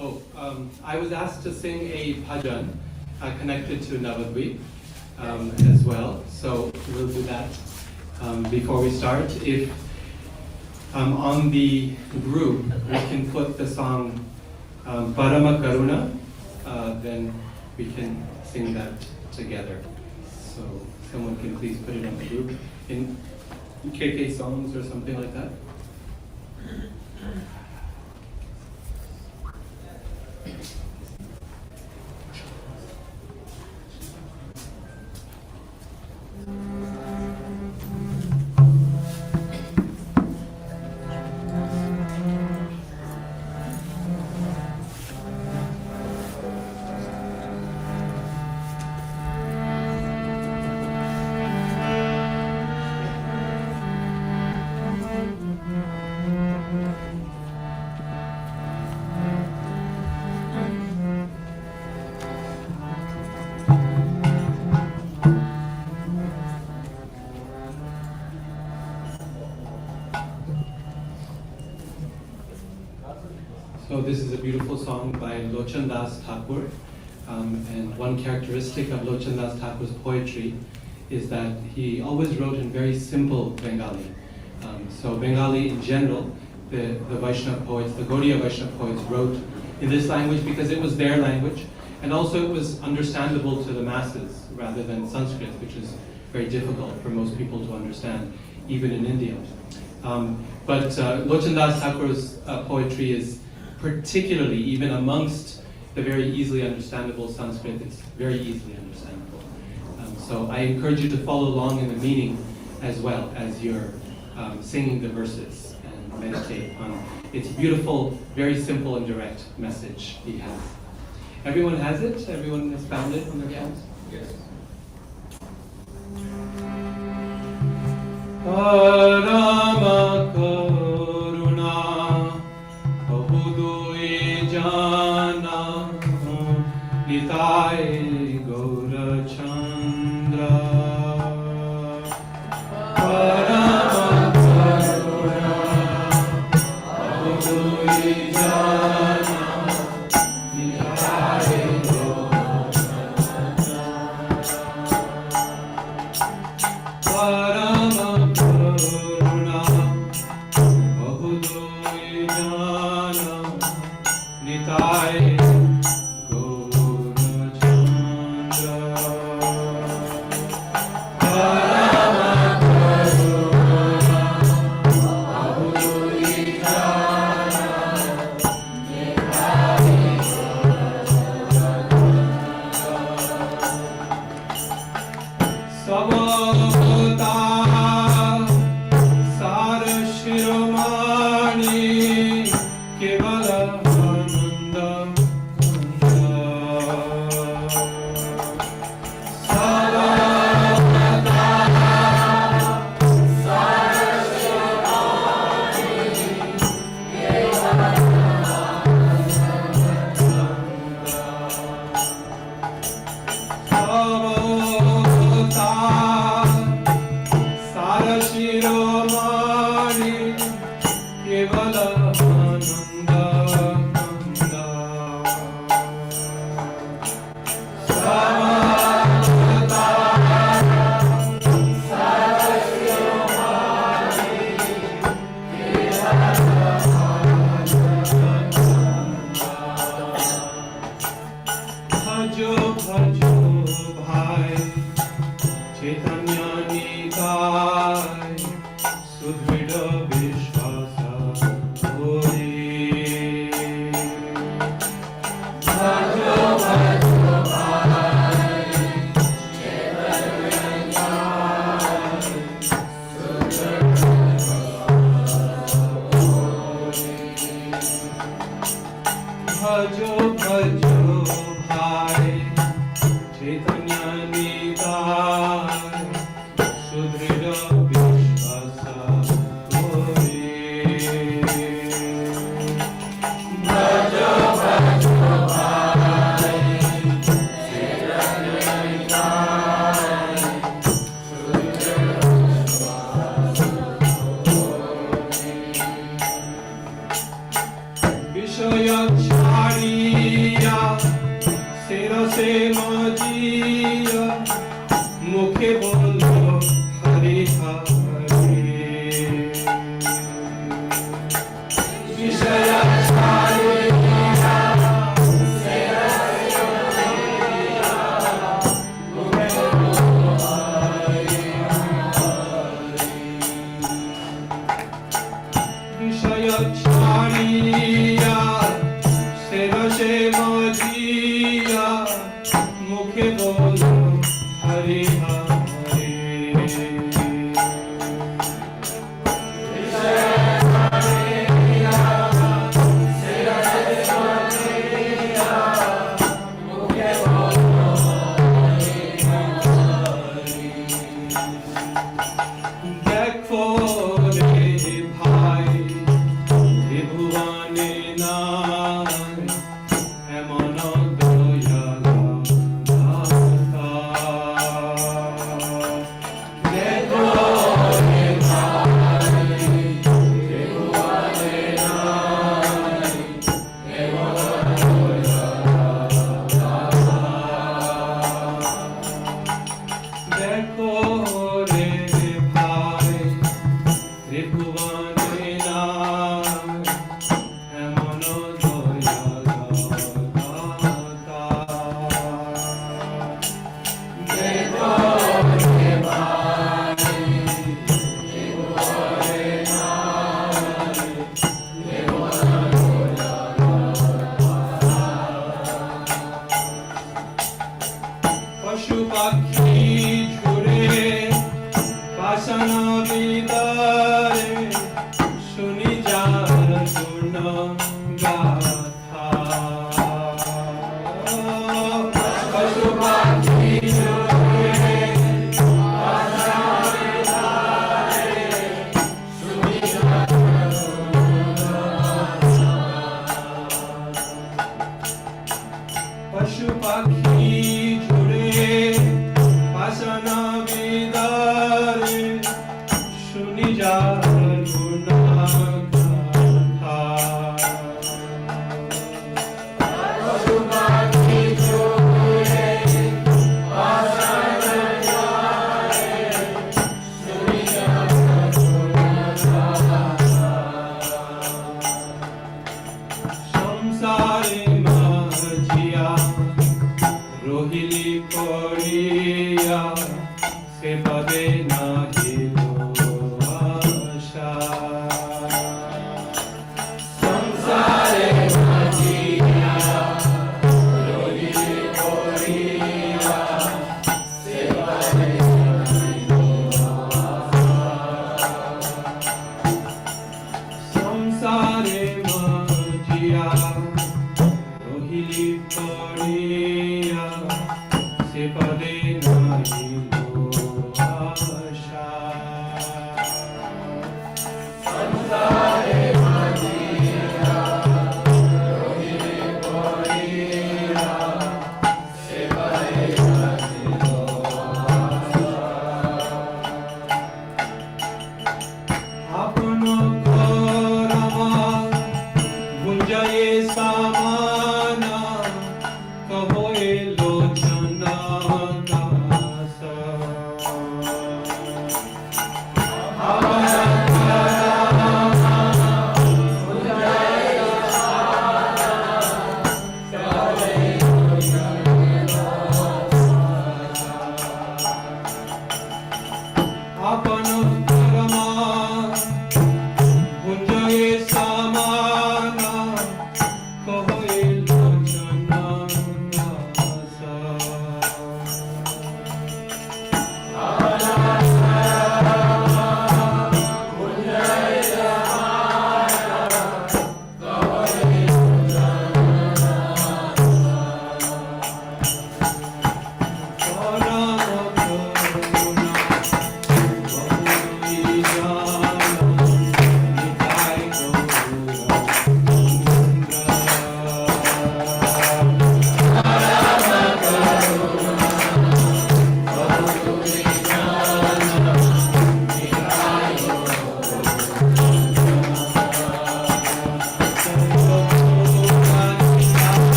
I was asked to sing a bhajan connected to Navadvip as well, so we'll do that before we start. If on the group we can put the song Parama Karuna, then we can sing that together. So someone can please put it on the group in KK songs or something like that. So this is a beautiful song by Lochan Das Thakur, and one characteristic of Lochan Das Thakur's poetry is that he always wrote in very simple Bengali. So Bengali in general, the Vaishnava poets, the Gaudiya Vaishnava poets wrote in this language because it was their language, and also it was understandable to the masses rather than Sanskrit, which is very difficult for most people to understand, even in India. But Lochan Das Thakur's poetry is particularly, even amongst the very easily understandable Sanskrit, it's very easily understandable. So I encourage you to follow along in the meaning as well as you're singing the verses and meditate on its beautiful, very simple and direct message he has. Everyone has it? Everyone has found it on their phones? Yes. Parama Karuna Bahudui Jana Nitai Gaura Chandra Parama Karuna Bahudui Jana Nitai Gaura Chandra Parama Karuna Bahudui Jana Nitai Gaura Chandra Parama Karuna Bahudui Jana Nitai Sabota Sar Shiromani Kevala Ananda Bhajo bhajo bhai Chaitanya Nitai Sudhvida Vishwasa Hori Bhajo bhajo bhai Chaitanya Nitai Sudhvida Vishwasa Hori Bhajo bhajo bhai Chaitanya Nitai Sudhrida Vishwasa Hori Bhajo bhajo bhai Chaitanya Nitai Sudhrida Vishwasa Hori বিষয় ছাড়িয়া শিরসে মজিয়া মুখে বল হরি হরি বিষয় ছাড়িয়া শিরসে মজিয়া মুখে বল হরি হরি বিষয় ছাড়িয়া শিরসে মজিয়া মুখে বল হরি হরি দেখো রে ভাই ত্রিভুবনে নাই এমন দয়াল দাতা। দেখো রে ভাই ত্রিভুবনে নাই এমন দয়াল দাতা। দেখো রে ভাই ত্রিভুবনে নাই এমন দয়াল দাতা। দেখো রে ভাই ত্রিভুবনে নাই এমন দয়াল দাতা। পশু পাখি ঝুরে বাসনা বিদারে শুনি যার গুণ গাথা। পশু পাখি ঝুরে বাসনা বিদারে শুনি যার গুণ গাথা। পশু পাখি ঝুরে বাসনা বিদারে শুনি যার গুণ গাথা। পশু পাখি ঝুরে বাসনা বিদারে শুনি যার গুণ গাথা। সংসারে মাঝিয়া রহিলি পড়িয়া সে পদে নাহি আশা। সংসারে মাঝিয়া রহিলি পড়িয়া সে পদে নাহি আশা। সংসারে মাঝিয়া রহিলি পড়িয়া সে পদে নাহি আশা। সংসারে মাঝিয়া রহিলি পড়িয়া সে পদে নাহি আশা। আপন কর্ম গুঞ্জয়ে সামানা কহো এ লোচনা দাস। আপন কর্ম গুঞ্জয়ে সামানা কহো এ লোচনা দাস। আপন কর্ম গুঞ্জয়ে সামানা কহো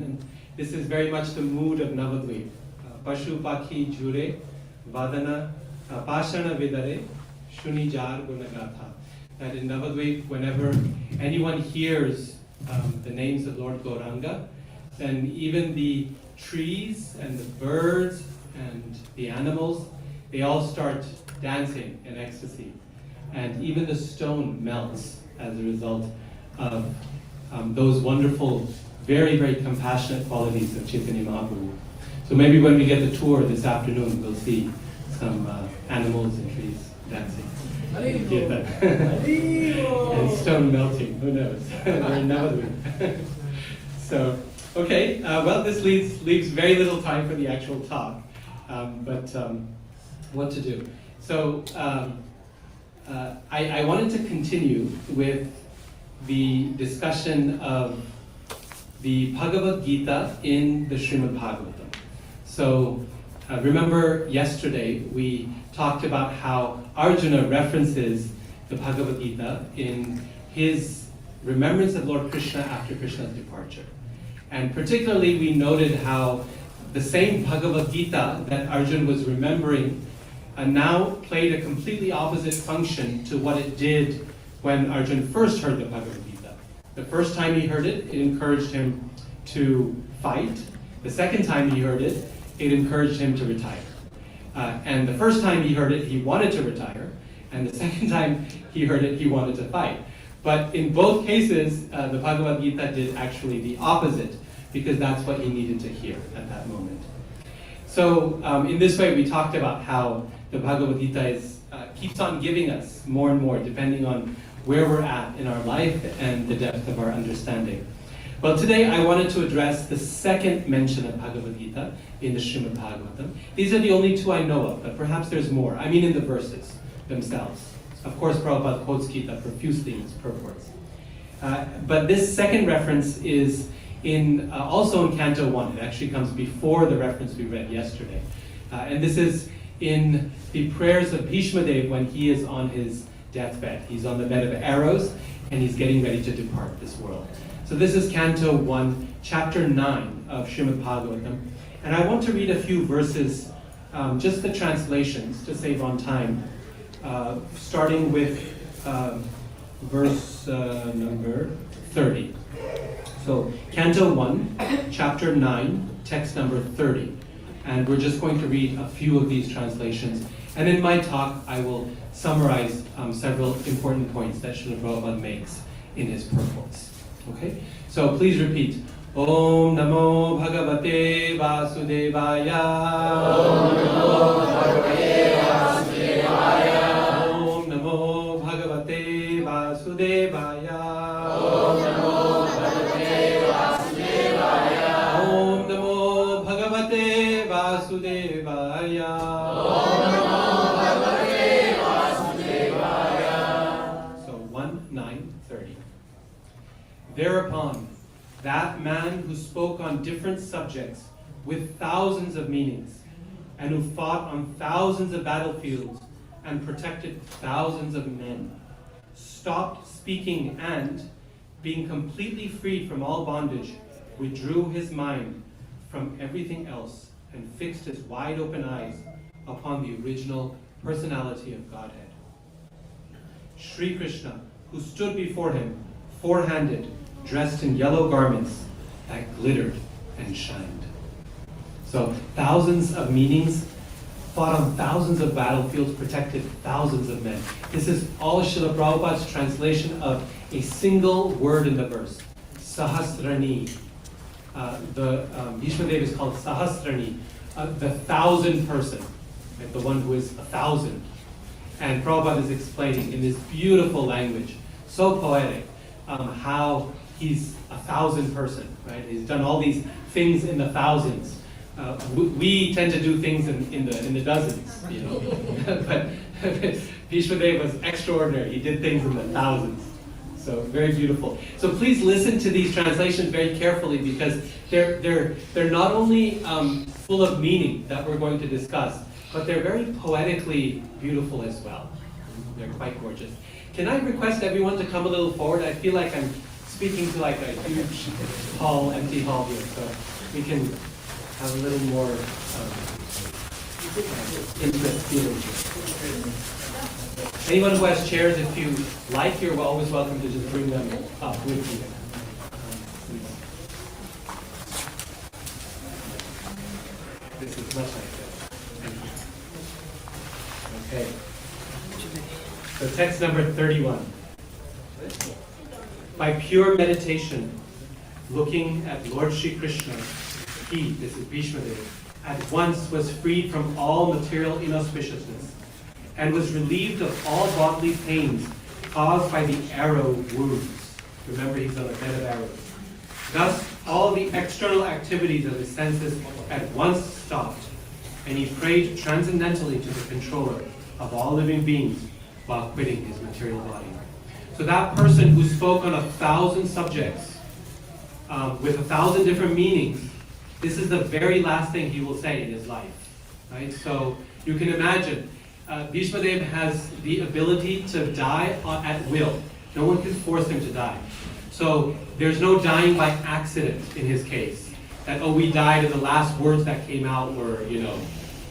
and this is very much the mood of Navadvip. Pashu Pakhi Jure, Vadana, Pashana Vidare, Shuni Jar Gunagatha. That in Navadvip, whenever anyone hears the names of Lord Gauranga, then even the trees and the birds and the animals, they all start dancing in ecstasy. And even the stone melts as a result of those wonderful, very, very compassionate qualities of Chaitanya Mahaprabhu. So maybe when we get the tour this afternoon, we'll see some animals and trees dancing. And stone melting, who knows? We're in Navadvip. So, okay, well, this leaves very little time for the actual talk, but what to do? So, I wanted to continue with the discussion of the Bhagavad Gita in the Srimad Bhagavatam. So, remember yesterday we talked about how Arjuna references the Bhagavad Gita in his remembrance of Lord Krishna after Krishna's departure. And particularly we noted how the same Bhagavad Gita that Arjuna was remembering now played a completely opposite function to what it did when Arjuna first heard the Bhagavad Gita. The first time he heard it, it encouraged him to fight. The second time he heard it, it encouraged him to retire. And the first time he heard it, he wanted to retire. And the second time he heard it, he wanted to fight. But in both cases, the Bhagavad Gita did actually the opposite, because that's what he needed to hear at that moment. So in this way, we talked about how the Bhagavad Gita keeps on giving us more and more, depending on where we're at in our life and the depth of our understanding. Well, today I wanted to address the second mention of Bhagavad Gita in the Srimad Bhagavatam. These are the only two I know of, but perhaps there's more. I mean in the verses themselves. Of course, Prabhupada quotes Gita profusely in its purports. But this second reference is also in Canto 1. It actually comes before the reference we read yesterday. And this is in the prayers of Bhishma Dev when he is on his deathbed. He's on the bed of arrows, and he's getting ready to depart this world. So this is Canto 1, Chapter 9 of Srimad Bhagavatam. And I want to read a few verses, just the translations, to save on time, starting with verse number 30. So, Canto 1, Chapter 9, text number 30. And we're just going to read a few of these translations. And in my talk, I will summarize several important points that Srila Prabhupada makes in his purports. Okay? So please repeat. Om Namo Bhagavate Vasudevaya. Om Namo Bhagavate Vasudevaya. Om Namo Bhagavate Vasudevaya. Om Namo Bhagavate Vasudevaya. Om Namo Bhagavate Vasudevaya. Om Namo Bhagavate Vasudevaya. So 1, 9, 30. Thereupon, that man who spoke on different subjects with thousands of meanings, and who fought on thousands of battlefields and protected thousands of men, stopped speaking and, being completely freed from all bondage, withdrew his mind from everything else and fixed his wide open eyes upon the original personality of Godhead. Sri Krishna, who stood before him, four-handed, dressed in yellow garments that glittered and shined. So thousands of meanings, fought on thousands of battlefields, protected thousands of men. This is all Srila Prabhupada's translation of a single word in the verse, Sahasrani. The Bhishma Dev is called Sahasrani, the 1,000 person, right? The one who is 1,000. And Prabhupada is explaining in this beautiful language, so poetic, how he's 1,000 person, right? He's done all these things in the thousands. We tend to do things in the dozens, you know. But Bhishma Dev was extraordinary. He did things in the thousands. So very beautiful. So please listen to these translations very carefully, because they're not only full of meaning that we're going to discuss, but they're very poetically beautiful as well. They're quite gorgeous. Can I request everyone to come a little forward? I feel like I'm speaking to like a huge hall, empty hall here, so we can have a little more intimate feeling here. Anyone who has chairs, if you like, you're always welcome to just bring them up with you. This is much like this. Okay. So text number 31. By pure meditation, looking at Lord Sri Krishna, he, this is Bhishma Deva, at once was freed from all material inauspiciousness and was relieved of all bodily pains caused by the arrow wounds. Remember, he's on a bed of arrows. Thus, all the external activities of his senses at once stopped, and he prayed transcendentally to the controller of all living beings while quitting his material body. So that person who spoke on 1,000 subjects with 1,000 different meanings, this is the very last thing he will say in his life. Right? So you can imagine, Bhishma Deva has the ability to die at will. No one can force him to die. So there's no dying by accident in his case. That, oh, we died and the last words that came out were,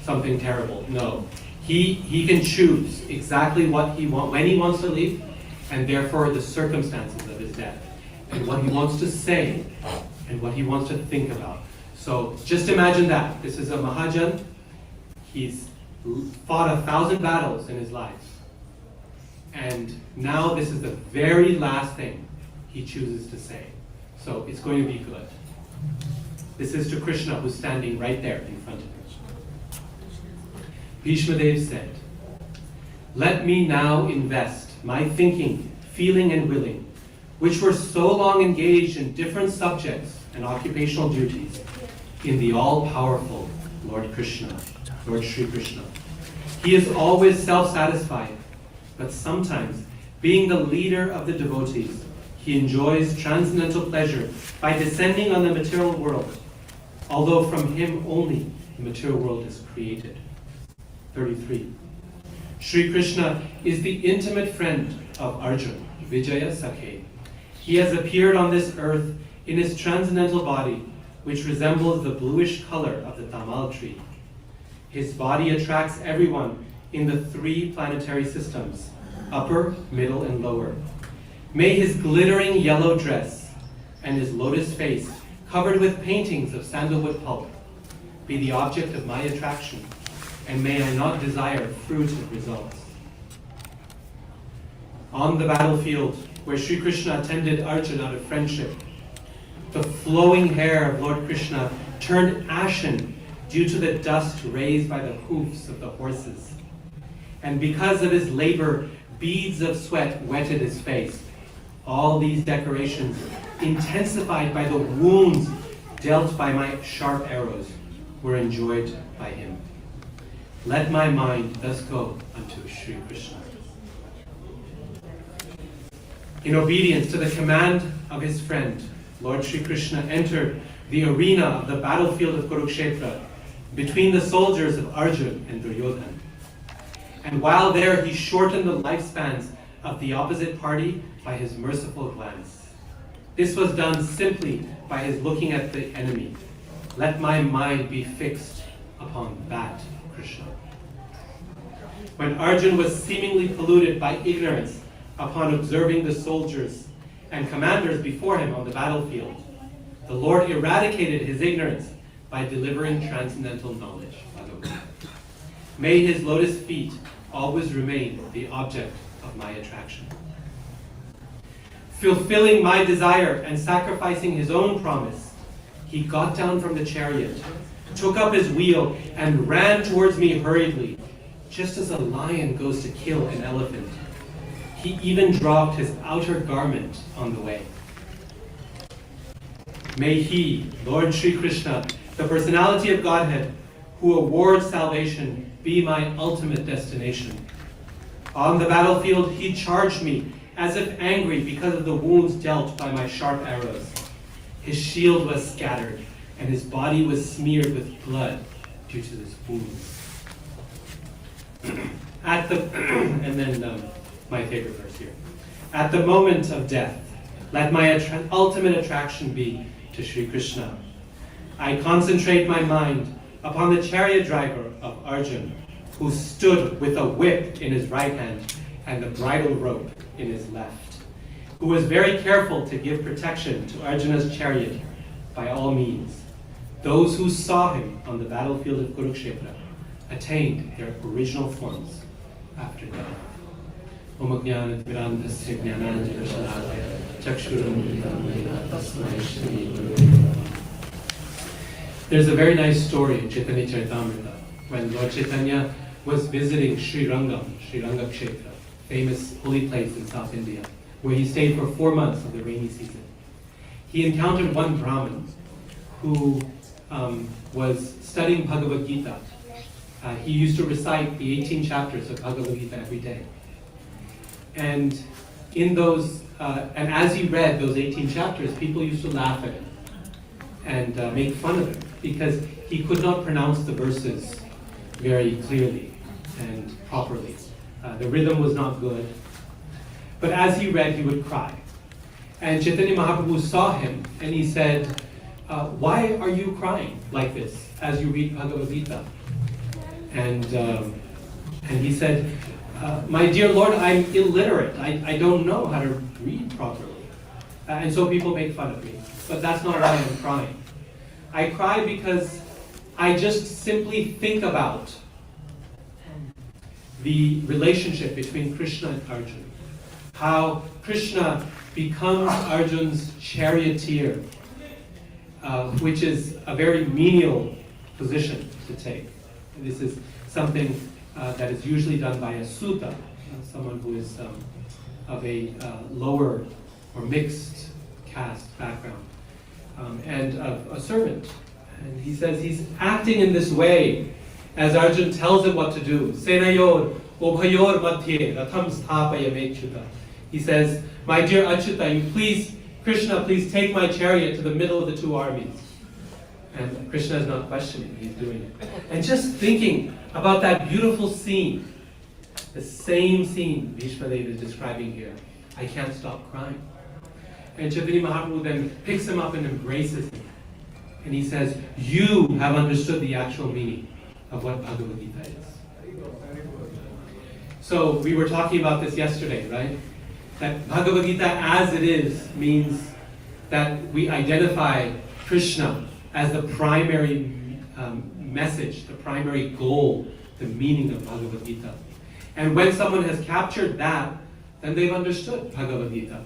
something terrible. No. He can choose exactly what he wants, when he wants to leave, and therefore the circumstances of his death, and what he wants to say, and what he wants to think about. So just imagine that. This is a Mahajan. He's fought 1,000 battles in his life. And now this is the very last thing he chooses to say. So it's going to be good. This is to Krishna, who's standing right there in front of him. Bhishma Deva said, "Let me now invest my thinking, feeling, and willing, which were so long engaged in different subjects and occupational duties, in the all-powerful Lord Krishna, Lord Sri Krishna. He is always self-satisfied, but sometimes, being the leader of the devotees, he enjoys transcendental pleasure by descending on the material world, although from him only the material world is created." 33. Sri Krishna is the intimate friend of Arjuna, Vijaya Sakhe. He has appeared on this earth in his transcendental body, which resembles the bluish color of the tamal tree. His body attracts everyone in the 3 planetary systems, upper, middle, and lower. May his glittering yellow dress and his lotus face, covered with paintings of sandalwood pulp, be the object of my attraction, and may I not desire fruit and results. On the battlefield, where Sri Krishna attended Arjuna out of friendship, the flowing hair of Lord Krishna turned ashen due to the dust raised by the hoofs of the horses. And because of his labor, beads of sweat wetted his face. All these decorations, intensified by the wounds dealt by my sharp arrows, were enjoyed by him. Let my mind thus go unto Sri Krishna. In obedience to the command of his friend, Lord Sri Krishna entered the arena of the battlefield of Kurukshetra between the soldiers of Arjuna and Duryodhana. And while there, he shortened the lifespans of the opposite party by his merciful glance. This was done simply by his looking at the enemy. Let my mind be fixed upon that Krishna. When Arjuna was seemingly polluted by ignorance upon observing the soldiers and commanders before him on the battlefield, the Lord eradicated his ignorance by delivering transcendental knowledge. May his lotus feet always remain the object of my attraction. Fulfilling my desire and sacrificing his own promise, he got down from the chariot, took up his wheel, and ran towards me hurriedly, just as a lion goes to kill an elephant. He even dropped his outer garment on the way. May he, Lord Sri Krishna, the personality of Godhead, who awards salvation, be my ultimate destination. On the battlefield, he charged me as if angry because of the wounds dealt by my sharp arrows. His shield was scattered, and his body was smeared with blood due to his wounds. And then my favorite verse here. At the moment of death, Let my ultimate attraction be to Sri Krishna. I concentrate my mind upon the chariot driver of Arjun, who stood with a whip in his right hand and the bridle rope in his left, who was very careful to give protection to Arjuna's chariot by all means. Those who saw him on the battlefield of Kurukshetra attained their original forms after death. Om Jnana-timirandhasya Jnananjana-shalakaya Chakshuram Uditam Tasmai Shri Gurave. There's a very nice story in Chaitanya Charitamrita when Lord Chaitanya was visiting Sri Ranga Kshetra, famous holy place in South India, where he stayed for 4 months of the rainy season. He encountered one Brahmin who was studying Bhagavad Gita. He used to recite the 18 chapters of Bhagavad Gita every day. And in those, and as he read those 18 chapters, people used to laugh at him and make fun of him because he could not pronounce the verses very clearly and properly. The rhythm was not good. But as he read, he would cry. And Chaitanya Mahaprabhu saw him and he said, why are you crying like this as you read Bhagavad Gita? And he said, my dear Lord, I'm illiterate. I don't know how to read properly. And so people make fun of me. But that's not why I'm crying. I cry because I just simply think about the relationship between Krishna and Arjuna. How Krishna becomes Arjun's charioteer, which is a very menial position to take. And this is something that is usually done by a Sutta, someone who is of a lower or mixed caste background, and a servant. And he says he's acting in this way as Arjun tells him what to do. Senayor obhayor madhye ratham sthapaya mechyuta. He says, my dear Achyuta, you please, Krishna, please take my chariot to the middle of the two armies. And Krishna is not questioning, he's doing it. And just thinking about that beautiful scene, the same scene Bhishma Dev is describing here, I can't stop crying. And Chaitanya Mahaprabhu then picks him up and embraces him. And he says, you have understood the actual meaning of what Bhagavad Gita is. So we were talking about this yesterday, right? That Bhagavad Gita as it is means that we identify Krishna as the primary message, the primary goal, the meaning of Bhagavad Gita. And when someone has captured that, then they've understood Bhagavad Gita.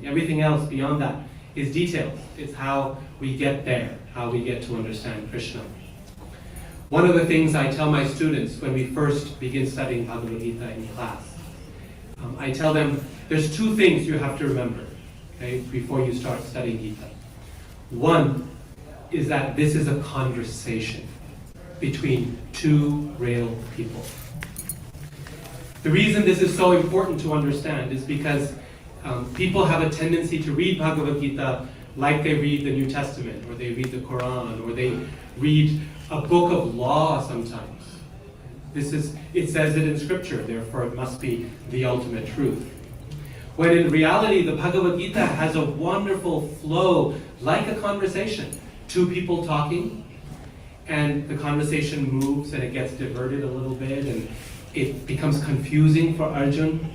Everything else beyond that is details. It's how we get there, how we get to understand Krishna. One of the things I tell my students when we first begin studying Bhagavad Gita in class, I tell them there's two things you have to remember, okay, before you start studying Gita. One is that this is a conversation between two real people. The reason this is so important to understand is because people have a tendency to read Bhagavad Gita like they read the New Testament, or they read the Quran, or they read a book of law sometimes. It says it in scripture, therefore it must be the ultimate truth. When in reality, the Bhagavad Gita has a wonderful flow, like a conversation. Two people talking, and the conversation moves and it gets diverted a little bit, and it becomes confusing for Arjun.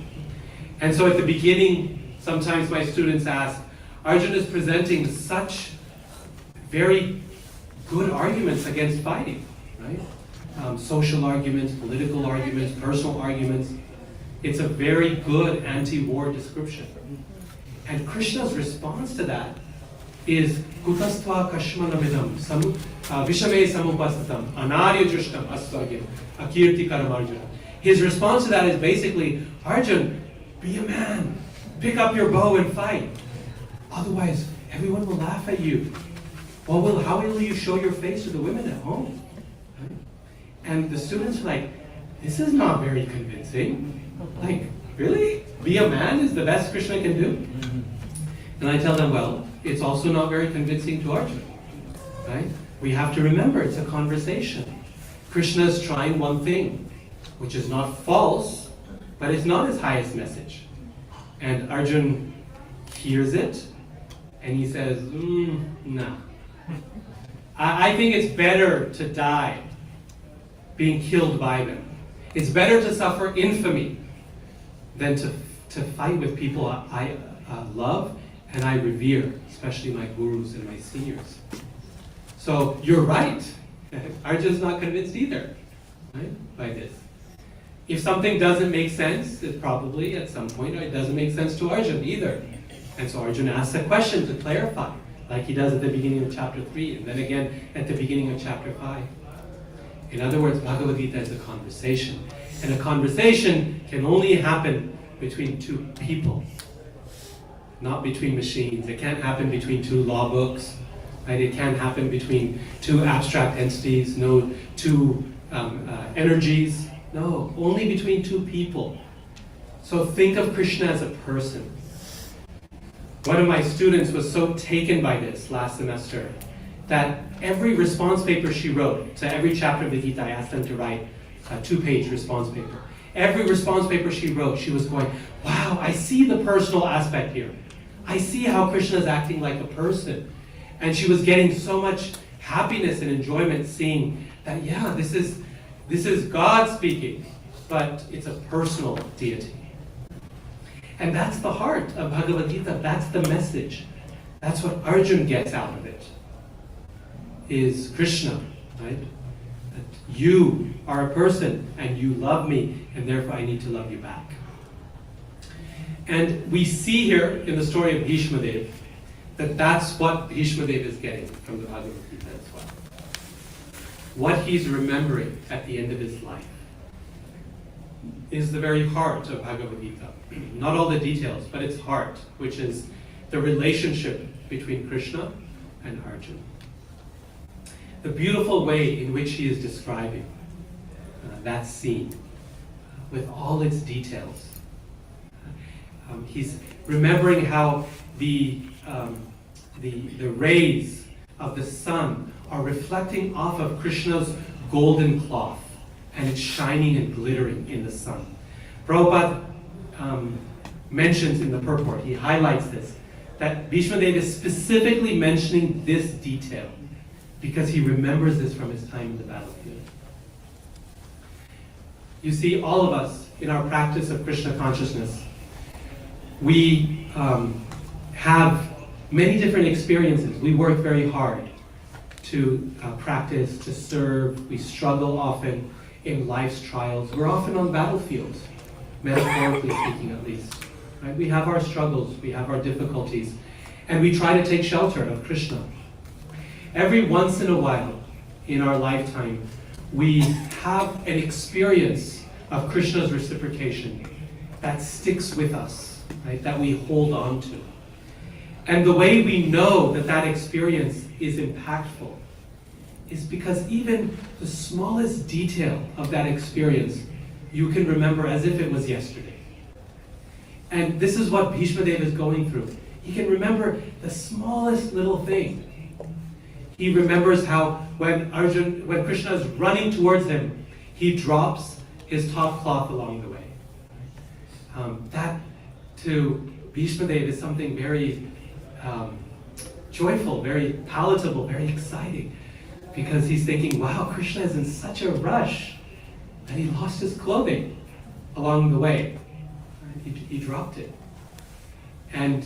And so at the beginning, sometimes my students ask, Arjun is presenting such very good arguments against fighting, right? Social arguments, political arguments, personal arguments. It's a very good anti-war description. And Krishna's response to that is Kutastva Kashmanamidam Vishame Samupasatam Anarya Drishtam Asvargyam Akirti Karamarjuna. His response to that is basically, Arjun, be a man. Pick up your bow and fight. Otherwise, everyone will laugh at you. How will you show your face to the women at home? Right? And the students are like, this is not very convincing. Like, really? Be a man is the best Krishna can do? And I tell them, well, it's also not very convincing to Arjuna. Right? We have to remember it's a conversation. Krishna is trying one thing, which is not false, but it's not his highest message. And Arjun hears it and he says, no. I think it's better to die being killed by them. It's better to suffer infamy than to fight with people I love and I revere, especially my gurus and my seniors. So you're right. Arjun's not convinced either, right, by this. If something doesn't make sense, it probably at some point it doesn't make sense to Arjun either. And so Arjun asks a question to clarify, like he does at the beginning of chapter 3, and then again at the beginning of chapter 5. In other words, Bhagavad Gita is a conversation. And a conversation can only happen between two people, not between machines. It can't happen between two law books. Right? It can't happen between two abstract entities, no two energies. No, only between two people. So think of Krishna as a person. One of my students was so taken by this last semester that every response paper she wrote, to every chapter of the Gita, I asked them to write a 2-page response paper. Every response paper she wrote, she was going, wow, I see the personal aspect here. I see how Krishna is acting like a person. And she was getting so much happiness and enjoyment seeing that, yeah, this is God speaking, but it's a personal deity. And that's the heart of Bhagavad Gita. That's the message. That's what Arjun gets out of it, is Krishna, right? That you are a person and you love me, and therefore I need to love you back. And we see here in the story of Bhishma Dev that that's what Bhishma Dev is getting from the Bhagavad Gita as well. What he's remembering at the end of his life is the very heart of Bhagavad Gita. Not all the details, but its heart, which is the relationship between Krishna and Arjuna. The beautiful way in which he is describing that scene with all its details. He's remembering how the rays of the sun are reflecting off of Krishna's golden cloth, and it's shining and glittering in the sun. Prabhupada mentions in the purport, he highlights this, that Bhishma Dev is specifically mentioning this detail because he remembers this from his time in the battlefield. You see, all of us, in our practice of Krishna consciousness, we have many different experiences. We work very hard to practice, to serve. We struggle often in life's trials. We're often on battlefields, metaphorically speaking at least. Right? We have our struggles, we have our difficulties, and we try to take shelter of Krishna. Every once in a while in our lifetime, we have an experience of Krishna's reciprocation that sticks with us, right? That we hold on to. And the way we know that that experience is impactful is because even the smallest detail of that experience you can remember as if it was yesterday. And this is what Bhishma Dev is going through. He can remember the smallest little thing. He remembers how when Krishna is running towards him, he drops his top cloth along the way. That to Bhishma Dev is something very joyful, very palatable, very exciting. Because he's thinking, wow, Krishna is in such a rush that he lost his clothing along the way. He dropped it. And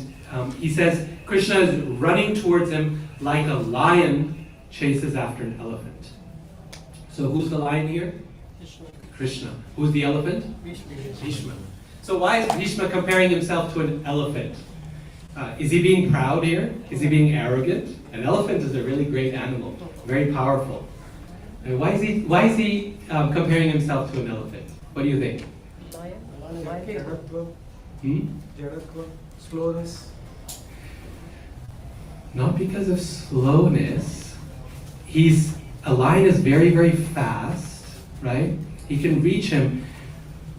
he says, Krishna is running towards him like a lion chases after an elephant. So who's the lion here? Krishna. Who's the elephant? Bhishma. So why is Bhishma comparing himself to an elephant? Is he being proud here? Is he being arrogant? An elephant is a really great animal, very powerful. And why is he comparing himself to an elephant? What do you think? Slowness. Not because of slowness. A lion is very, very fast, right? He can reach him.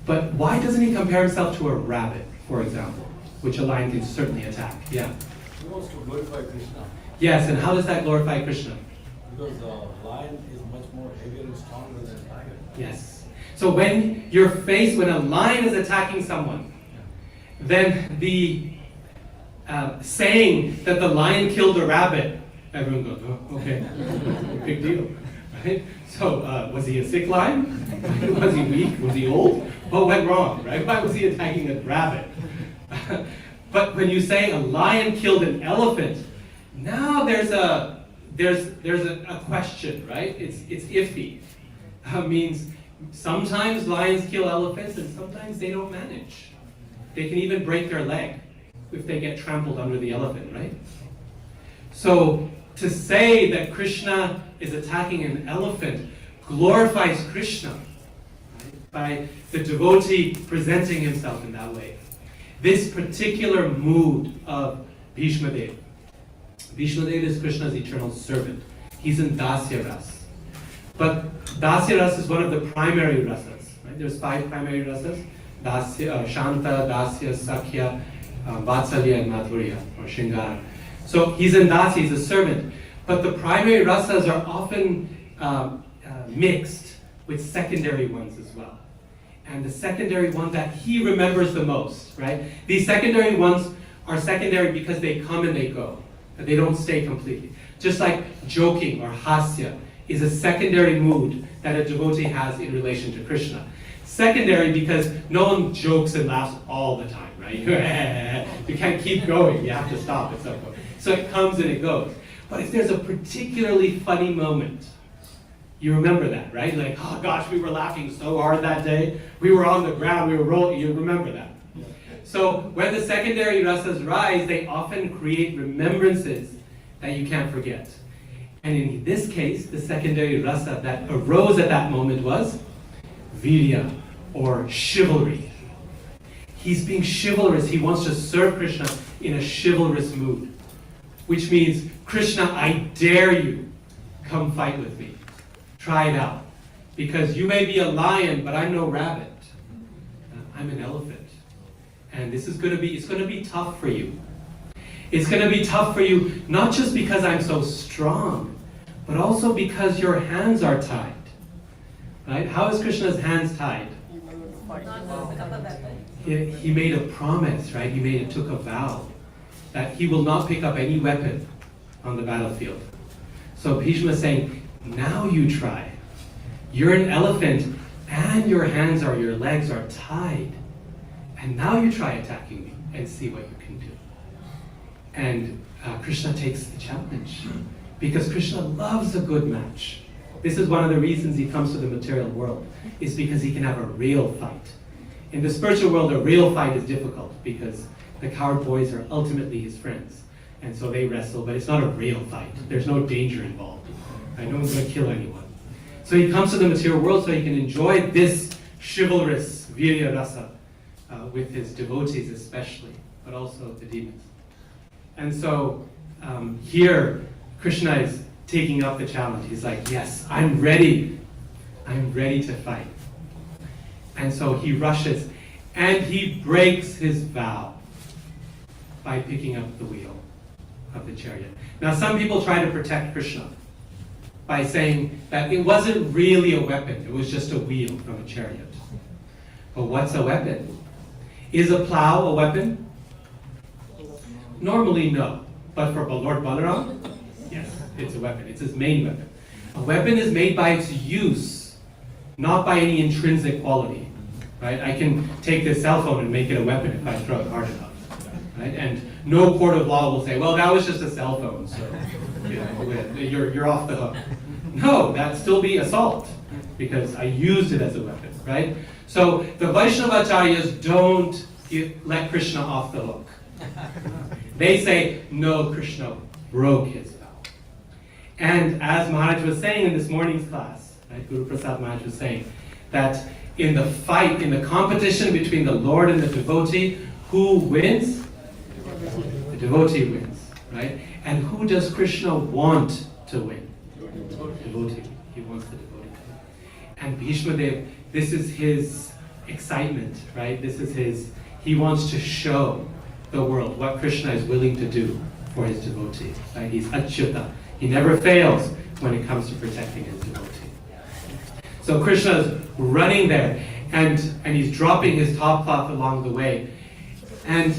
But why doesn't he compare himself to a rabbit, for example, which a lion can certainly attack? Yeah. He wants to glorify Krishna. Yes, and how does that glorify Krishna? Because the lion is much more heavier and stronger than a tiger. Yes. So when a lion is attacking someone, then the saying that the lion killed a rabbit, everyone goes, oh, okay, big deal, right? So was he a sick lion? Was he weak? Was he old? What went wrong, right? Why was he attacking a rabbit? But when you say a lion killed an elephant, now there's a question, right? It's iffy. Means sometimes lions kill elephants and sometimes they don't manage. They can even break their leg if they get trampled under the elephant, right? So to say that Krishna is attacking an elephant glorifies Krishna, right? By the devotee presenting himself in that way. This particular mood of Bhishma Dev. Bhishma Dev is Krishna's eternal servant. He's in Dasya Ras. But Dasya Ras is one of the primary rasas. Right? There's 5 primary rasas. Dasya, Shanta, Dasya, Sakhya, Vatsalya, and Madhurya, or Shingara. So he's in Dasya, he's a servant. But the primary rasas are often mixed with secondary ones as well. And the secondary one that he remembers the most, right? These secondary ones are secondary because they come and they go. They don't stay completely. Just like joking or hasya is a secondary mood that a devotee has in relation to Krishna. Secondary because no one jokes and laughs all the time, right? You can't keep going, you have to stop at some point. So it comes and it goes. But if there's a particularly funny moment, you remember that, right? Like, oh gosh, we were laughing so hard that day. We were on the ground, we were rolling. You remember that. So when the secondary rasas rise, they often create remembrances that you can't forget. And in this case, the secondary rasa that arose at that moment was virya, or chivalry. He's being chivalrous. He wants to serve Krishna in a chivalrous mood. Which means, Krishna, I dare you, come fight with me. Try it out. Because you may be a lion, but I'm no rabbit. I'm an elephant. And this is going to be tough for you. It's going to be tough for you, not just because I'm so strong, but also because your hands are tied. Right? How is Krishna's hands tied? He made a promise, right? He took a vow that he will not pick up any weapon on the battlefield. So Bhishma is saying, now you try. You're an elephant and your legs are tied. And now you try attacking me and see what you can do. And Krishna takes the challenge because Krishna loves a good match. This is one of the reasons he comes to the material world, is because he can have a real fight. In the spiritual world, a real fight is difficult because the coward boys are ultimately his friends. And so they wrestle, but it's not a real fight. There's no danger involved. Right? No one's going to kill anyone. So he comes to the material world so he can enjoy this chivalrous virya rasa with his devotees especially, but also the demons. And so here, Krishna is taking up the challenge. He's like, yes, I'm ready. I'm ready to fight. And so he rushes and he breaks his vow by picking up the wheel of the chariot. Now some people try to protect Krishna by saying that it wasn't really a weapon, it was just a wheel from a chariot. But what's a weapon? Is a plow a weapon? Normally no, but for Lord Balaram, yes, it's a weapon. It's his main weapon. A weapon is made by its use, not by any intrinsic quality. Right? I can take this cell phone and make it a weapon if I throw it hard enough. Right? And no court of law will say, well, that was just a cell phone, so you're off the hook. No, that'd still be assault because I used it as a weapon. Right? So the Vaishnavacharyas don't let Krishna off the hook. They say, no, Krishna broke his vow. And as Maharaj was saying in this morning's class, right, Guru Prasad Maharaj was saying, that in the fight, in the competition between the Lord and the devotee, who wins? The devotee wins, right? And who does Krishna want to win? The devotee. He wants the devotee to win. And Bhishma Dev, this is his excitement, right? He wants to show the world what Krishna is willing to do for his devotee. Right? He's Achyuta. He never fails when it comes to protecting his devotee. So Krishna's running there, and he's dropping his top cloth along the way. And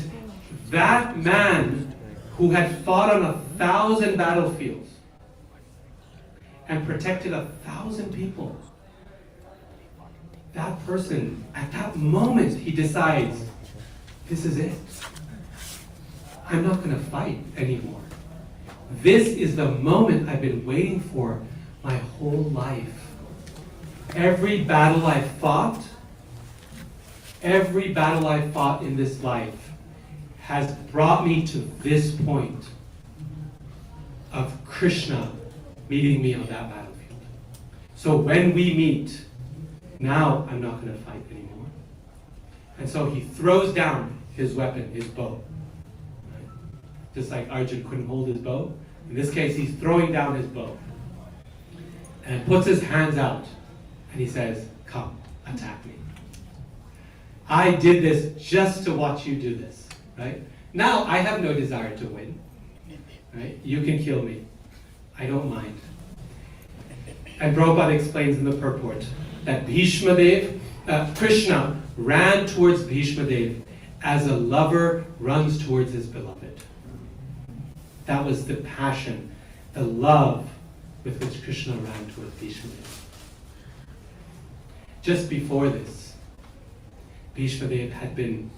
That man who had fought on 1,000 battlefields and protected 1,000 people, that person, at that moment, he decides, this is it. I'm not going to fight anymore. This is the moment I've been waiting for my whole life. Every battle I fought in this life has brought me to this point of Krishna meeting me on that battlefield. So when we meet, now I'm not going to fight anymore. And so he throws down his weapon, his bow. Right? Just like Arjun couldn't hold his bow. In this case, he's throwing down his bow. And puts his hands out. And he says, come, attack me. I did this just to watch you do this. Right? Now I have no desire to win. Right? You can kill me. I don't mind. And Prabhupada explains in the purport that Krishna ran towards Bhishma Dev as a lover runs towards his beloved. That was the passion, the love with which Krishna ran towards Bhishma Dev. Just before this, Bhishma Dev had been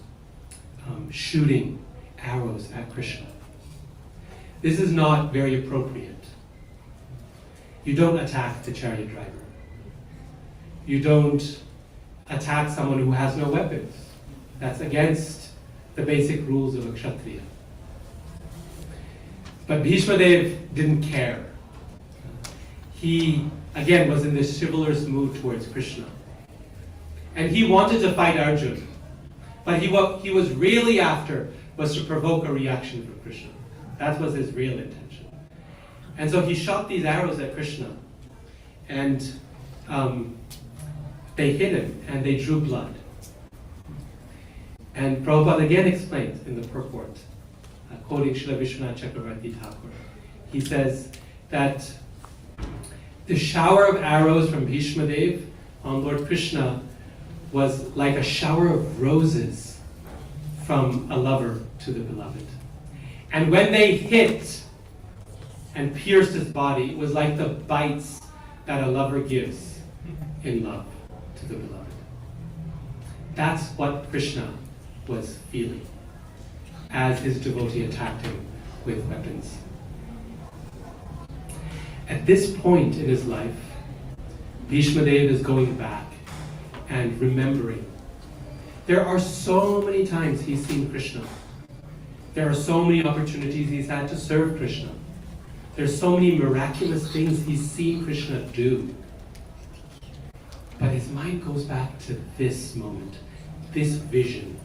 shooting arrows at Krishna. This is not very appropriate. You don't attack the chariot driver. You don't attack someone who has no weapons. That's against the basic rules of a Kshatriya. But Bhishma Dev didn't care. He, again, was in this chivalrous mood towards Krishna. And he wanted to fight Arjuna. But what he was really after was to provoke a reaction from Krishna. That was his real intention. And so he shot these arrows at Krishna. And they hit him, and they drew blood. And Prabhupada again explains in the purport, quoting Srila Vishwanath Chakravarti Thakur. He says that the shower of arrows from Bhishma Dev on Lord Krishna was like a shower of roses from a lover to the beloved. And when they hit and pierced his body, it was like the bites that a lover gives in love to the beloved. That's what Krishna was feeling as his devotee attacked him with weapons. At this point in his life, Bhishma Dev is going back and remembering. There are so many times he's seen Krishna. There are so many opportunities he's had to serve Krishna. There's so many miraculous things he's seen Krishna do. But his mind goes back to this moment, this vision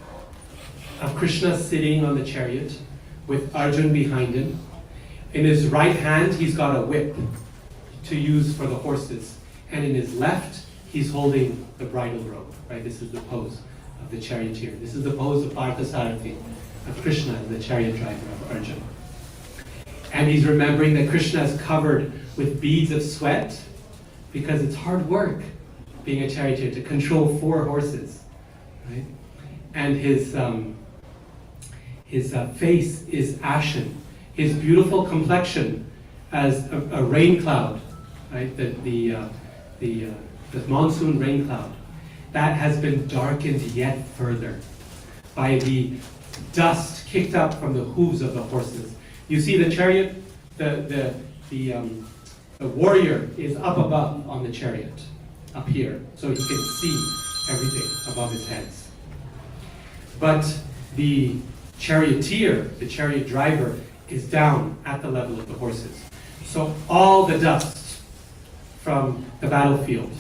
of Krishna sitting on the chariot with Arjun behind him. In his right hand, he's got a whip to use for the horses. And in his left, he's holding the bridle rope. Right? This is the pose of the charioteer. This is the pose of Parthasarathi, of Krishna as the chariot driver of Arjun. And he's remembering that Krishna is covered with beads of sweat because it's hard work being a charioteer to control 4 horses. Right? And his face is ashen. His beautiful complexion as a rain cloud, right? The monsoon rain cloud, that has been darkened yet further by the dust kicked up from the hooves of the horses. You see the chariot, the warrior is up above on the chariot, up here, so he can see everything above his heads. But the charioteer, the chariot driver, is down at the level of the horses. So all the dust from the battlefield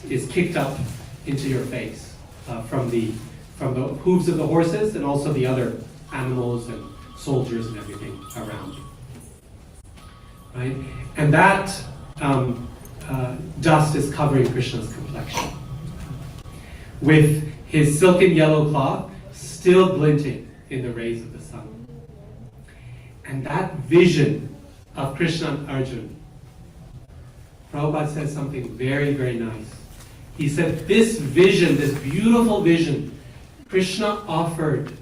is kicked up into your face from the hooves of the horses and also the other animals and soldiers and everything around. Right? And that dust is covering Krishna's complexion, with his silken yellow cloth still glinting in the rays of the sun. And that vision of Krishna and Arjuna, Prabhupada says something very, very nice. He said, this vision, this beautiful vision, Krishna offered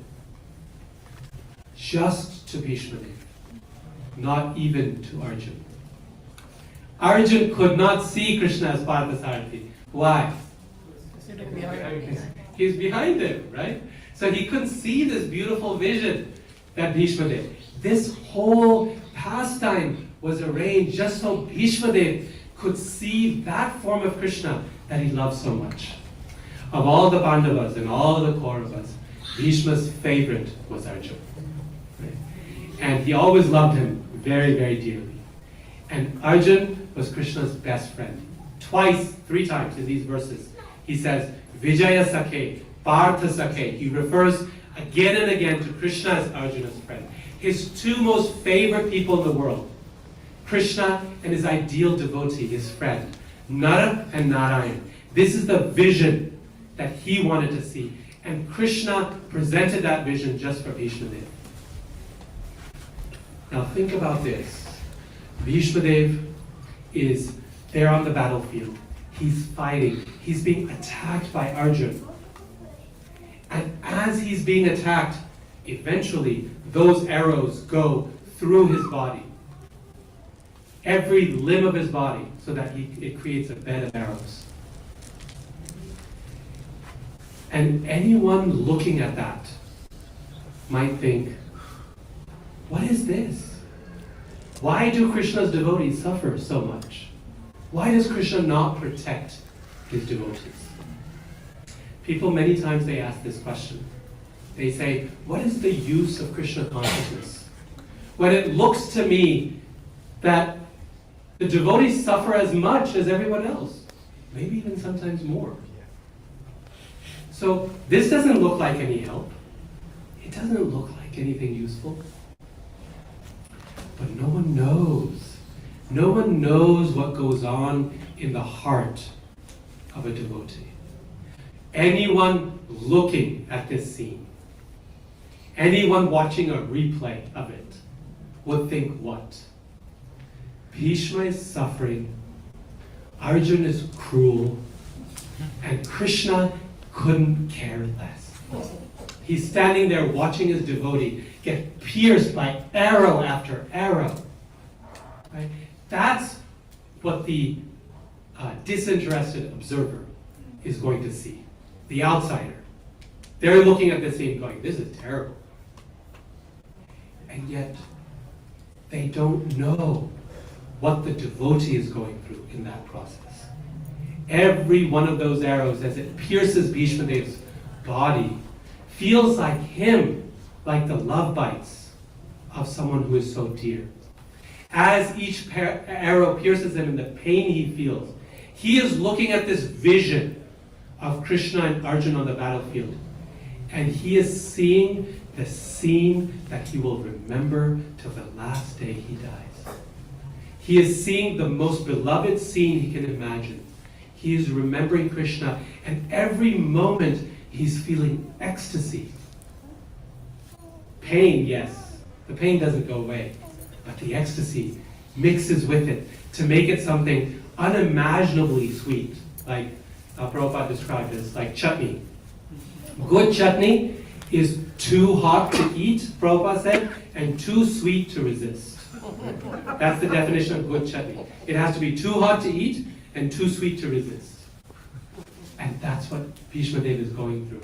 just to Bhishma Dev, not even to Arjun. Arjun could not see Krishna as Parthasarathi. Why? He's behind him, right? So he couldn't see this beautiful vision that Bhishma did. This whole pastime was arranged just so Bhishma Dev could see that form of Krishna that he loved so much. Of all the Pandavas and all the Kauravas, Bhishma's favorite was Arjuna. Right? And he always loved him very, very dearly. And Arjuna was Krishna's best friend. Twice, 3 times in these verses, he says, Vijaya Sakhe, Partha Sakhe. He refers again and again to Krishna as Arjuna's friend. His 2 most favorite people in the world, Krishna and his ideal devotee, his friend, Nara and Narayan. This is the vision that he wanted to see. And Krishna presented that vision just for Bhishma Dev. Now think about this. Bhishma Dev is there on the battlefield. He's fighting. He's being attacked by Arjuna. And as he's being attacked, eventually those arrows go through his body. Every limb of his body, so that it creates a bed of arrows. And anyone looking at that might think, what is this? Why do Krishna's devotees suffer so much? Why does Krishna not protect his devotees? People many times they ask this question. They say, what is the use of Krishna consciousness? When it looks to me that the devotees suffer as much as everyone else, maybe even sometimes more. So this doesn't look like any help. It doesn't look like anything useful. But no one knows. No one knows what goes on in the heart of a devotee. Anyone looking at this scene, anyone watching a replay of it, would think what? Bhishma is suffering, Arjuna is cruel, and Krishna couldn't care less. He's standing there watching his devotee get pierced by arrow after arrow. Right? That's what the disinterested observer is going to see. The outsider. They're looking at this scene going, this is terrible. And yet, they don't know what the devotee is going through in that process. Every one of those arrows, as it pierces Bhishma Dev's body, feels like him, like the love bites of someone who is so dear. As each arrow pierces him and the pain he feels, he is looking at this vision of Krishna and Arjuna on the battlefield. And he is seeing the scene that he will remember till the last day he dies. He is seeing the most beloved scene he can imagine. He is remembering Krishna, and every moment he's feeling ecstasy. Pain, yes. The pain doesn't go away, but the ecstasy mixes with it to make it something unimaginably sweet, like Prabhupada described as like chutney. Good chutney is too hot to eat, Prabhupada said, and too sweet to resist. That's the definition of good chutney. It has to be too hot to eat and too sweet to resist. And that's what Bhishma Dev is going through.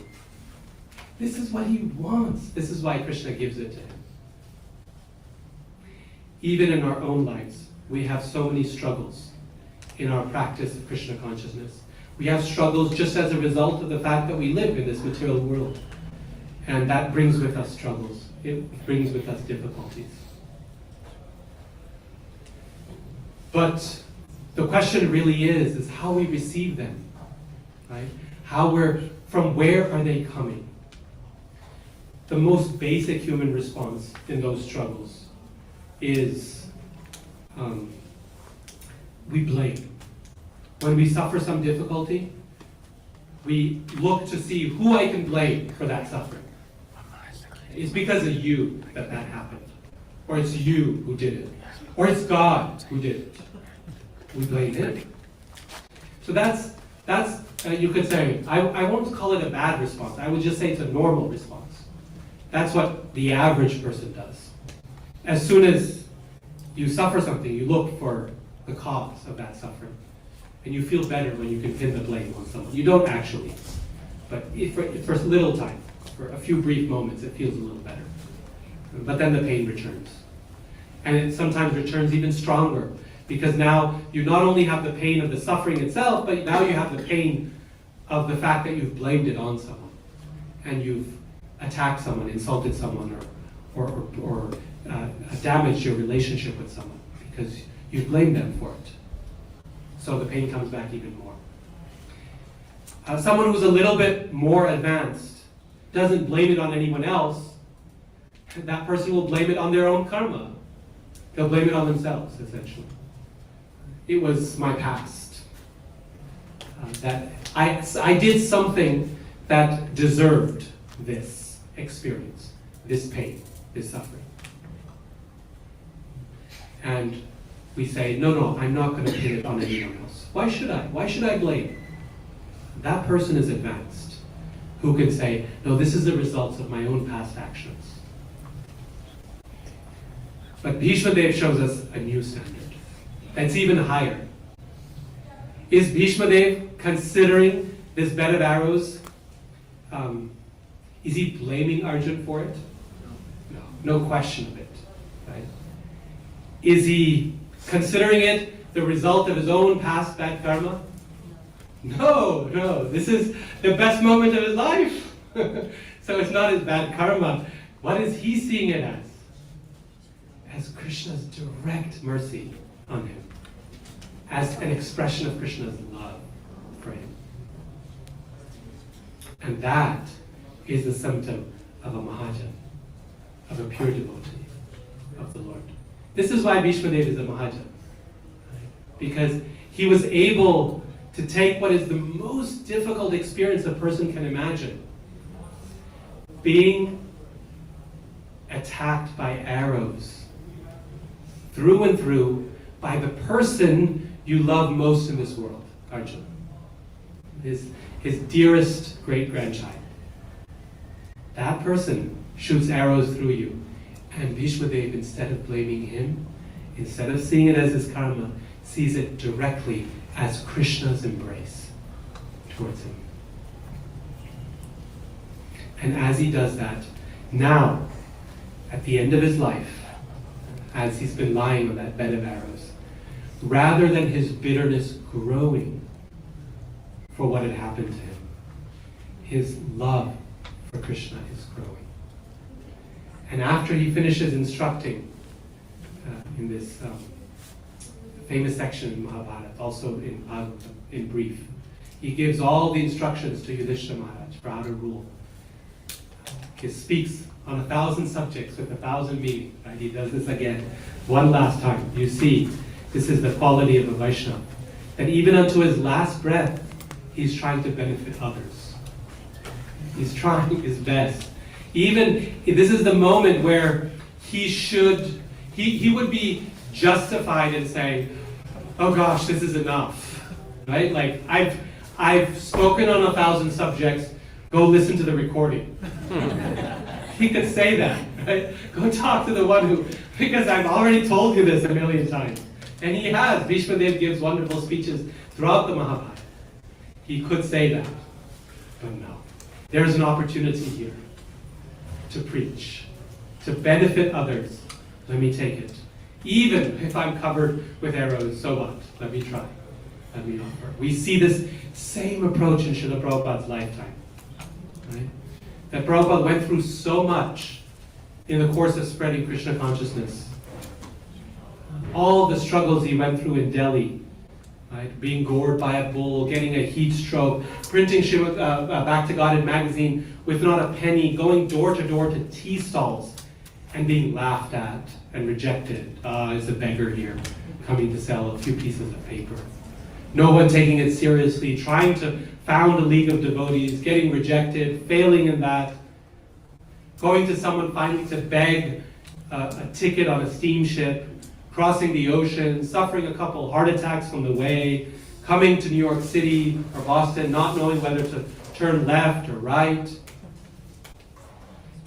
This is what he wants. This is why Krishna gives it to him. Even in our own lives, we have so many struggles in our practice of Krishna consciousness. We have struggles just as a result of the fact that we live in this material world. And that brings with us struggles. It brings with us difficulties. But the question really is how we receive them, right? From where are they coming? The most basic human response in those struggles is we blame. When we suffer some difficulty, we look to see who I can blame for that suffering. It's because of you that happened. Or it's you who did it. Or it's God who did it. We blame him. So that's you could say, I won't call it a bad response. I would just say it's a normal response. That's what the average person does. As soon as you suffer something, you look for the cause of that suffering. And you feel better when you can pin the blame on someone. You don't actually, but for a little time, for a few brief moments, it feels a little better. But then the pain returns. And it sometimes returns even stronger, because now you not only have the pain of the suffering itself, but now you have the pain of the fact that you've blamed it on someone. And you've attacked someone, insulted someone, or damaged your relationship with someone, because you blamed them for it. So the pain comes back even more. Someone who's a little bit more advanced doesn't blame it on anyone else. That person will blame it on their own karma. They'll blame it on themselves, essentially. It was my past. That I did something that deserved this experience, this pain, this suffering. And we say, no, I'm not going to pin it on anyone else. Why should I? Why should I blame? That person is advanced, who can say, no, this is the results of my own past actions. But Bhishma Dev shows us a new standard that's even higher. Is Bhishma Dev considering this bed of arrows? Is he blaming Arjun for it? No question of it. Right? Is he considering it the result of his own past bad karma? No. This is the best moment of his life. So it's not his bad karma. What is he seeing it as? As Krishna's direct mercy on him. As an expression of Krishna's love for him. And that is the symptom of a Mahajan, of a pure devotee of the Lord. This is why Bhishma Dev is a Mahajan. Because he was able to take what is the most difficult experience a person can imagine. Being attacked by arrows through and through by the person you love most in this world, Arjuna. His dearest great-grandchild. That person shoots arrows through you. And Bhishma Dev, instead of blaming him, instead of seeing it as his karma, sees it directly as Krishna's embrace towards him. And as he does that, now, at the end of his life, as he's been lying on that bed of arrows, rather than his bitterness growing for what had happened to him, his love for Krishna is growing. And after he finishes instructing in this famous section in Mahabharata, also in Bhagavatam, in brief, he gives all the instructions to Yudhishthira Maharaj for how to rule. He speaks on 1,000 subjects with 1,000 meanings. Right? He does this again, one last time. You see, this is the quality of a Vaishnava. That even unto his last breath, he's trying to benefit others. He's trying his best. Even, this is the moment where he would be justified in saying, oh gosh, this is enough. Right? Like, I've spoken on 1,000 subjects, go listen to the recording. He could say that, right? Go talk to the one who, because I've already told you this 1,000,000 times. And he has. Bhishma Dev gives wonderful speeches throughout the Mahabharata. He could say that, but no. There's an opportunity here to preach, to benefit others. Let me take it. Even if I'm covered with arrows, so what? Let me try. Let me offer. We see this same approach in Srila Prabhupada's lifetime. Right? That Prabhupada went through so much in the course of spreading Krishna consciousness. All the struggles he went through in Delhi, right? Being gored by a bull, getting a heat stroke, printing Back to Godhead magazine with not a penny, going door to door to tea stalls, and being laughed at and rejected. Is a beggar here coming to sell a few pieces of paper. No one taking it seriously, trying to found a league of devotees, getting rejected, failing in that, going to someone finally to beg a ticket on a steamship, crossing the ocean, suffering a couple heart attacks on the way, coming to New York City or Boston, not knowing whether to turn left or right,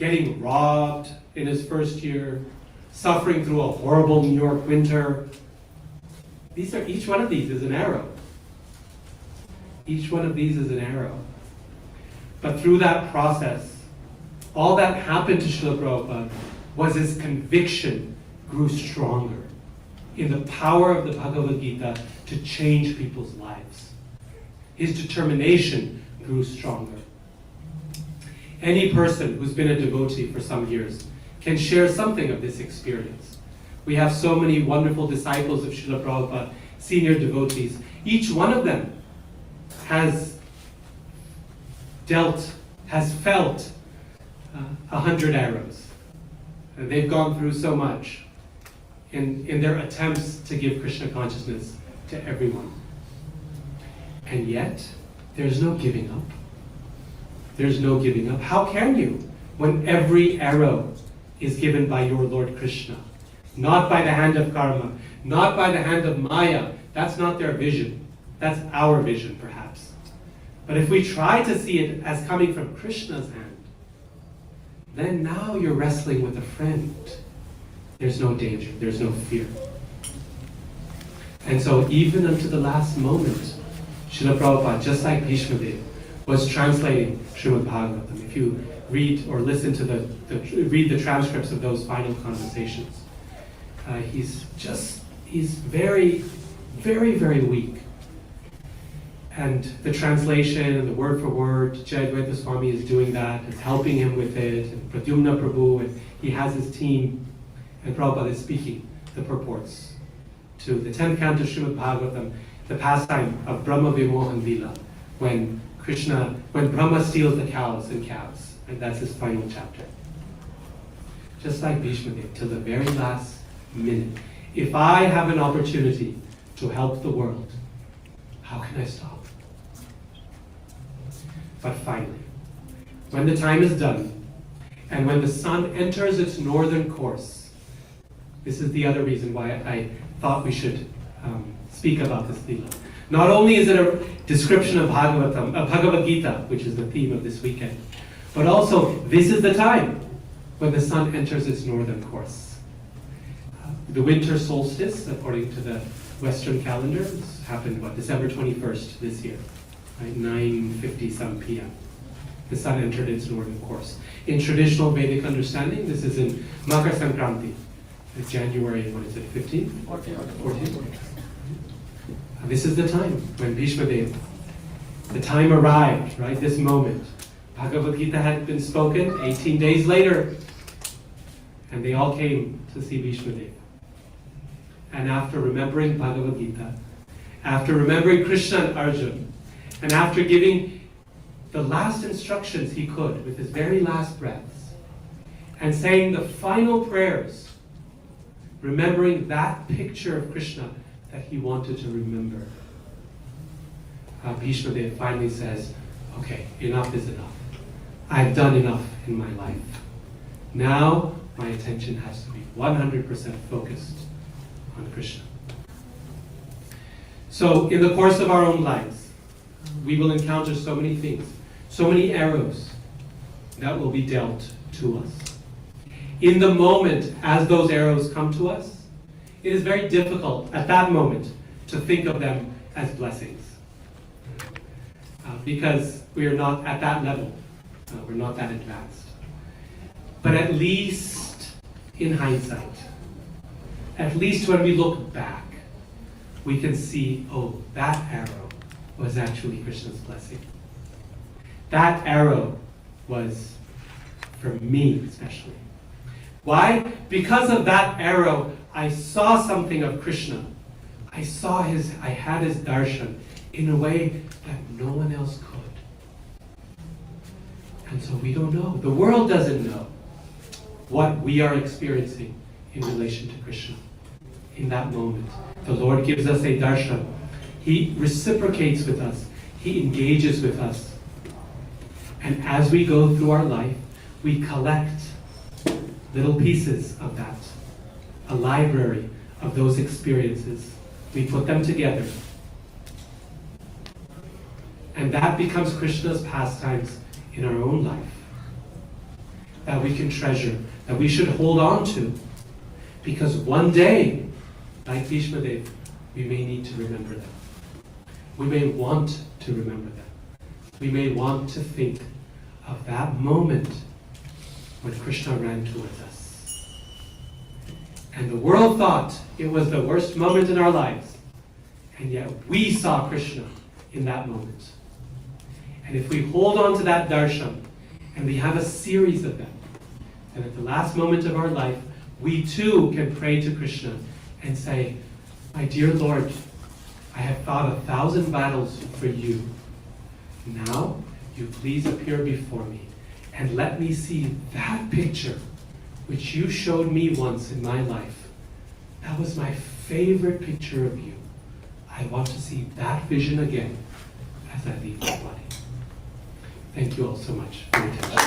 getting robbed in his first year, suffering through a horrible New York winter. Each one of these is an arrow. Each one of these is an arrow. But through that process, all that happened to Srila Prabhupada was his conviction grew stronger in the power of the Bhagavad Gita to change people's lives. His determination grew stronger. Any person who's been a devotee for some years can share something of this experience. We have so many wonderful disciples of Srila Prabhupada, senior devotees. Each one of them has felt 100 arrows. They've gone through so much in their attempts to give Krishna consciousness to everyone. And yet, there's no giving up. There's no giving up. How can you when every arrow is given by your Lord Krishna? Not by the hand of karma, not by the hand of Maya. That's not their vision. That's our vision, perhaps. But if we try to see it as coming from Krishna's hand, then now you're wrestling with a friend. There's no danger, there's no fear. And so even unto the last moment, Srila Prabhupada, just like Bhishma Dev, was translating Srimad Bhagavatam. If you read or listen to read the transcripts of those final conversations, he's very, very, very weak. And the translation and the word for word, Jayadvaita Swami is doing that, is helping him with it, and Pradyumna Prabhu, and he has his team, and Prabhupada is speaking the purports to the 10th canto of Srimad Bhagavatam, the pastime of Brahma Vimohan Lila, when Brahma steals the cows and calves, and that's his final chapter. Just like Bhishma Dev, till the very last minute. If I have an opportunity to help the world, how can I stop? But finally, when the time is done, and when the sun enters its northern course, this is the other reason why I thought we should speak about this Leela. Not only is it a description of Bhagavad Gita, which is the theme of this weekend, but also this is the time when the sun enters its northern course. The winter solstice, according to the Western calendar, happened December 21st this year, right? 9:50 some p.m. The sun entered its northern course. In traditional Vedic understanding, this is in Makar Sankranti, January, 15th? 14th. This is the time when Bhishma Dev, the time arrived, right? This moment. Bhagavad Gita had been spoken 18 days later, and they all came to see Bhishma Dev. And after remembering Bhagavad Gita, after remembering Krishna and Arjuna, and after giving the last instructions he could with his very last breaths, and saying the final prayers, remembering that picture of Krishna that he wanted to remember, Bhishma Dev finally says, okay, enough is enough. I've done enough in my life. Now my attention has to be 100% focused on Krishna. So in the course of our own lives, we will encounter so many things, so many arrows that will be dealt to us. In the moment, as those arrows come to us, it is very difficult at that moment to think of them as blessings. Because we are not at that level. We're not that advanced. But at least in hindsight, at least when we look back, we can see, oh, that arrow was actually Krishna's blessing. That arrow was for me especially. Why? Because of that arrow, I saw something of Krishna. I had his darshan in a way that no one else could. And so we don't know. The world doesn't know what we are experiencing in relation to Krishna. In that moment, the Lord gives us a darshan. He reciprocates with us. He engages with us. And as we go through our life, we collect little pieces of that, a library of those experiences. We put them together. And that becomes Krishna's pastimes in our own life. that we can treasure, that we should hold on to. Because one day, like Bhishma Dev, we may need to remember them. We may want to remember them. We may want to think of that moment when Krishna ran towards us. And the world thought it was the worst moment in our lives. And yet we saw Krishna in that moment. And if we hold on to that darshan, and we have a series of them, and at the last moment of our life, we too can pray to Krishna and say, my dear Lord, I have fought 1,000 battles for you. Now, you please appear before me and let me see that picture which you showed me once in my life. That was my favorite picture of you. I want to see that vision again as I leave this body. Thank you all so much for your attention.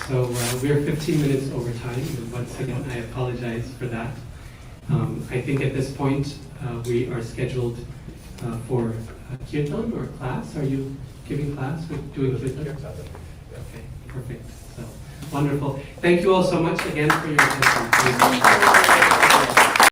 So we're 15 minutes over time, and once again, I apologize for that. I think at this point, we are scheduled for kirtan or class. Are you giving class or doing kirtan? Okay, perfect. So wonderful. Thank you all so much again for your attention.